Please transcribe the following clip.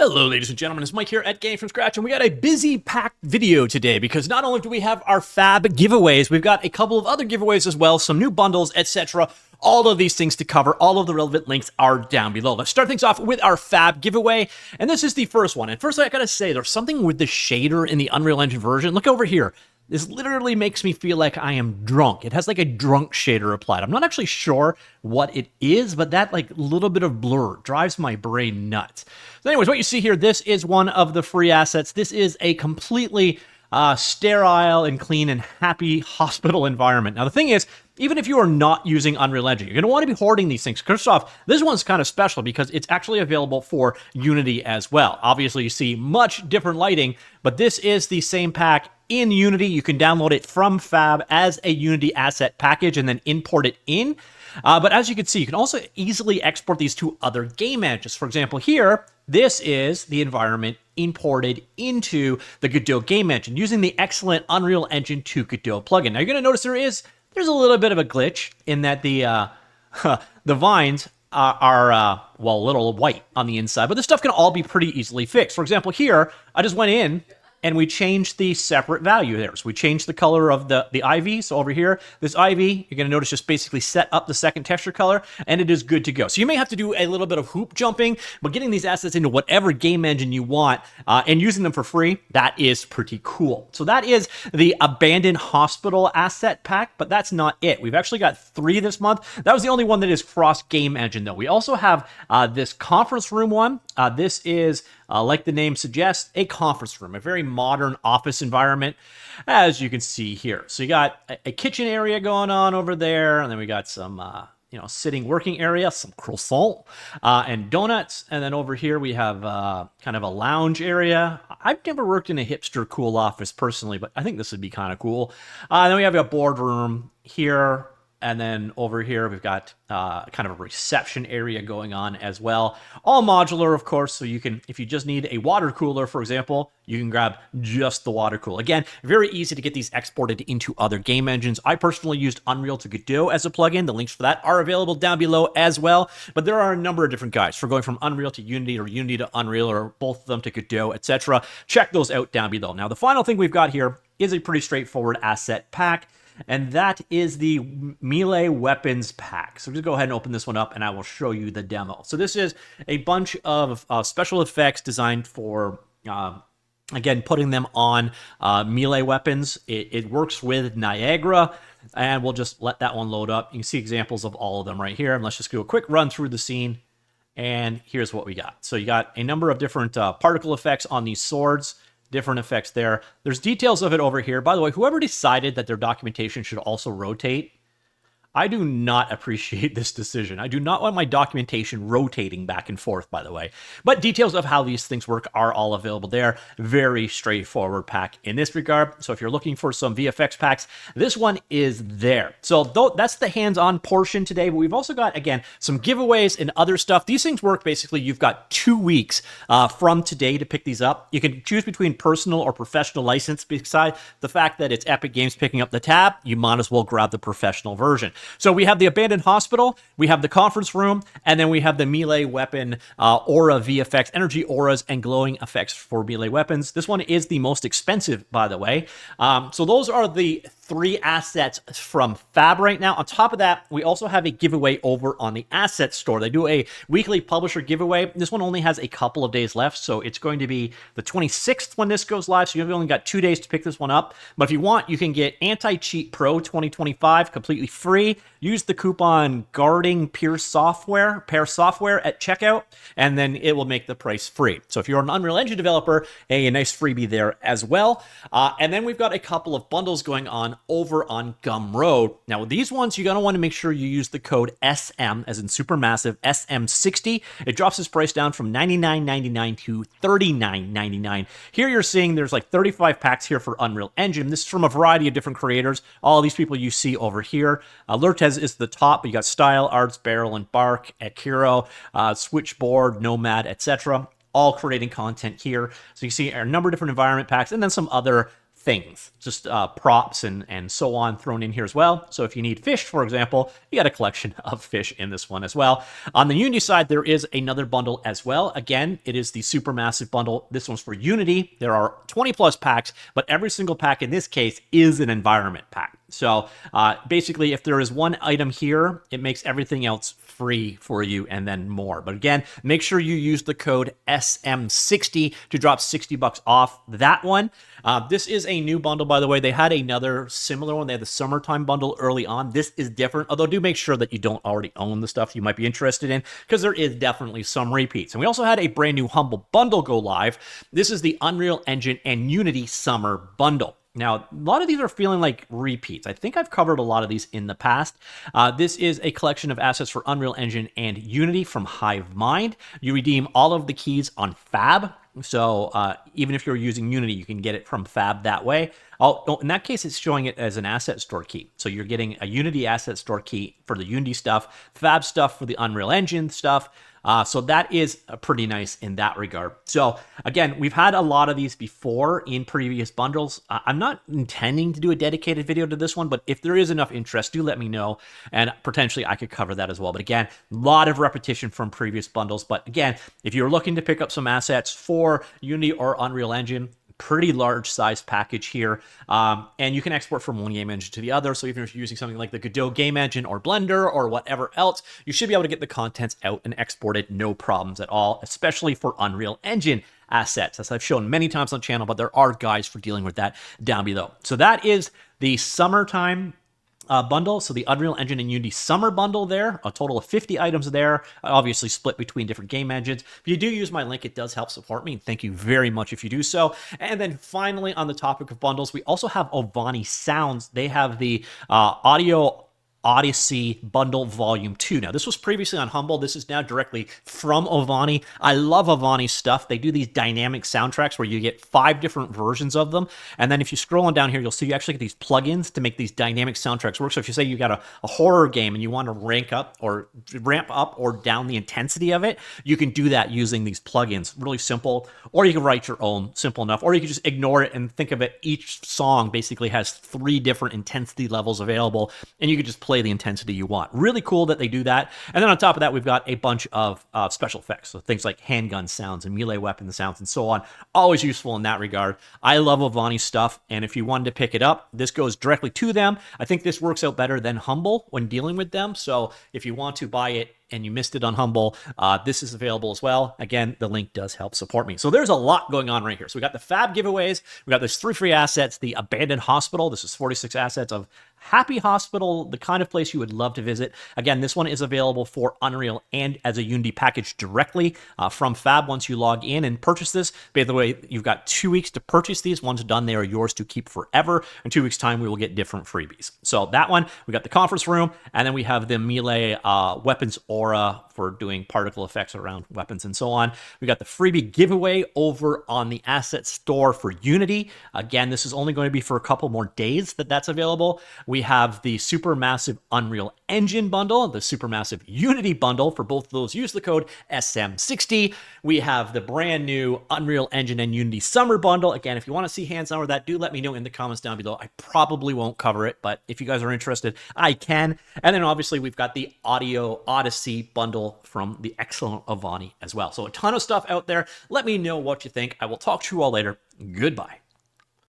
Hello, ladies and gentlemen, it's Mike here at Gamefromscratch, and we got a busy packed video today because not only do we have our fab giveaways, we've got a couple of other giveaways as well, some new bundles, etc. All of these things to cover. All of the relevant links are down below. Let's start things off with our fab giveaway, and this is the first one. And first, I gotta say, there's something with the shader in the Unreal Engine version. Look over here. This literally makes me feel like I am drunk. It has like a drunk shader applied. I'm not actually sure what it is, but that like little bit of blur drives my brain nuts. So anyways, what you see here, this is one of the free assets. This is a completely sterile and clean and happy hospital environment. Now, the thing is, even if you are not using Unreal Engine, you're going to want to be hoarding these things. First off, this one's kind of special because it's actually available for Unity as well. Obviously, you see much different lighting, but this is the same pack in Unity. You can download it from Fab as a Unity asset package and then import it in. But as you can see, you can also easily export these to other game engines. For example, here, this is the environment imported into the Godot game engine using the excellent Unreal Engine 2 Godot plugin. Now, you're going to notice there's a little bit of a glitch in that the vines are well, a little white on the inside, but this stuff can all be pretty easily fixed. For example, here, I just went in and we changed the separate value there. So we changed the color of the IV. So over here, this IV, you're going to notice just basically set up the second texture color, and it is good to go. So you may have to do a little bit of hoop jumping, but getting these assets into whatever game engine you want and using them for free, that is pretty cool. So that is the Abandoned Hospital asset pack, but that's not it. We've actually got 3 this month. That was the only one that is cross game engine, though. We also have this conference room one. This is, like the name suggests, a conference room, a very modern office environment, as you can see here. So you got a kitchen area going on over there, and then we got some, sitting working area, some croissant and donuts, and then over here we have kind of a lounge area. I've never worked in a hipster cool office personally, but I think this would be kind of cool. Then we have a boardroom here. And then over here, we've got kind of a reception area going on as well. All modular, of course, so you can, if you just need a water cooler, for example, you can grab just the water cooler. Again, very easy to get these exported into other game engines. I personally used Unreal to Godot as a plugin. The links for that are available down below as well. But there are a number of different guides for going from Unreal to Unity or Unity to Unreal or both of them to Godot, etc. Check those out down below. Now, the final thing we've got here is a pretty straightforward asset pack, and that is the melee weapons pack. So just go ahead and open this one up and I will show you the demo. So this is a bunch of special effects designed for, again, putting them on melee weapons. It works with Niagara, and we'll just let that one load up. You can see examples of all of them right here. And let's just do a quick run through the scene. And here's what we got. So you got a number of different particle effects on these swords. Different effects there. There's details of it over here. By the way, whoever decided that their documentation should also rotate, I do not appreciate this decision. I do not want my documentation rotating back and forth, by the way. But details of how these things work are all available there. Very straightforward pack in this regard. So if you're looking for some VFX packs, this one is there. So that's the hands-on portion today, but we've also got, again, some giveaways and other stuff. These things work basically, you've got 2 weeks from today to pick these up. You can choose between personal or professional license. Besides the fact that it's Epic Games picking up the tab, you might as well grab the professional version. So we have the Abandoned Hospital, we have the conference room, and then we have the melee weapon aura VFX, energy auras and glowing effects for melee weapons. This one is the most expensive, by the way. So those are the 3 assets from Fab right now. On top of that, we also have a giveaway over on the asset store. They do a weekly publisher giveaway. This one only has a couple of days left, so it's going to be the 26th when this goes live, so you've only got 2 days to pick this one up. But if you want, you can get Anti-Cheat Pro 2025 completely free. Use the coupon Guarding Peer Software at checkout, and then it will make the price free. So if you're an Unreal Engine developer, hey, a nice freebie there as well. And then we've got a couple of bundles going on over on Gumroad. Now, with these ones, you're going to want to make sure you use the code SM, as in Supermassive, SM60. It drops this price down from $99.99 to $39.99. Here you're seeing there's like 35 packs here for Unreal Engine. This is from a variety of different creators. All these people you see over here. Lurtez is the top, but you got Style, Arts, Barrel, and Bark, Akiro, Switchboard, Nomad, etc. All creating content here. So you see a number of different environment packs and then some other things, just props and so on thrown in here as well. So if you need fish, for example, you got a collection of fish in this one as well. On the Unity side, there is another bundle as well. Again, it is the Supermassive bundle. This one's for Unity. There are 20 plus packs, but every single pack in this case is an environment pack. So basically, if there is one item here, it makes everything else free for you and then more. But again, make sure you use the code SM60 to drop $60 off that one. This is a new bundle, by the way. They had another similar one. They had the summertime bundle early on. This is different, although do make sure that you don't already own the stuff you might be interested in, because there is definitely some repeats. And we also had a brand new Humble bundle go live. This is the Unreal Engine and Unity Summer Bundle. Now, a lot of these are feeling like repeats. I think I've covered a lot of these in the past. This is a collection of assets for Unreal Engine and Unity from HiveMind. You redeem all of the keys on Fab. So even if you're using Unity, you can get it from Fab that way. In that case, it's showing it as an asset store key. So you're getting a Unity asset store key for the Unity stuff, Fab stuff for the Unreal Engine stuff. So that is pretty nice in that regard. So again, we've had a lot of these before in previous bundles. I'm not intending to do a dedicated video to this one, but if there is enough interest, do let me know, and potentially I could cover that as well. But again, a lot of repetition from previous bundles. But again, if you're looking to pick up some assets for Unity or Unreal Engine, pretty large size package here, and you can export from one game engine to the other. So even if you're using something like the Godot game engine or Blender or whatever else, you should be able to get the contents out and exported no problems at all, especially for Unreal Engine assets, as I've shown many times on the channel, but there are guides for dealing with that down below. So that is the summertime bundle. So the Unreal Engine and Unity Summer Bundle there, a total of 50 items there, obviously split between different game engines. If you do use my link, it does help support me. Thank you very much if you do so. And then finally, on the topic of bundles, we also have Ovani Sounds. They have the audio Odyssey Bundle Volume 2. Now, this was previously on Humble. This is now directly from Ovani. I love Ovani's stuff. They do these dynamic soundtracks where you get 5 different versions of them. And then if you scroll on down here, you'll see you actually get these plugins to make these dynamic soundtracks work. So if you say you got a horror game and you want to ramp up or down the intensity of it, you can do that using these plugins. Really simple. Or you can write your own, simple enough. Or you can just ignore it and think of it. Each song basically has 3 different intensity levels available, and you can just play the intensity you want. Really cool that they do that. And then on top of that, we've got a bunch of special effects. So things like handgun sounds and melee weapon sounds and so on. Always useful in that regard. I love Ovani stuff. And if you wanted to pick it up, this goes directly to them. I think this works out better than Humble when dealing with them. So if you want to buy it and you missed it on Humble, this is available as well. Again, the link does help support me. So there's a lot going on right here. So we got the Fab giveaways. We got those 3 free assets, the Abandoned Hospital. This is 46 assets of Happy Hospital, the kind of place you would love to visit. Again, this one is available for Unreal and as a Unity package directly from Fab once you log in and purchase this. By the way, you've got 2 weeks to purchase these. Once done, they are yours to keep forever. In 2 weeks' time, we will get different freebies. So that one, we got the conference room, and then we have the melee weapons aura for doing particle effects around weapons and so on. We got the freebie giveaway over on the asset store for Unity. Again, this is only going to be for a couple more days that's available. We have the Supermassive Unreal Engine bundle, the Supermassive Unity bundle. For both of those, use the code SM60. We have the brand new Unreal Engine and Unity Summer bundle. Again, if you want to see hands-on with that, do let me know in the comments down below. I probably won't cover it, but if you guys are interested, I can. And then obviously we've got the Audio Odyssey bundle from the excellent Ovani as well. So a ton of stuff out there. Let me know what you think. I will talk to you all later. Goodbye.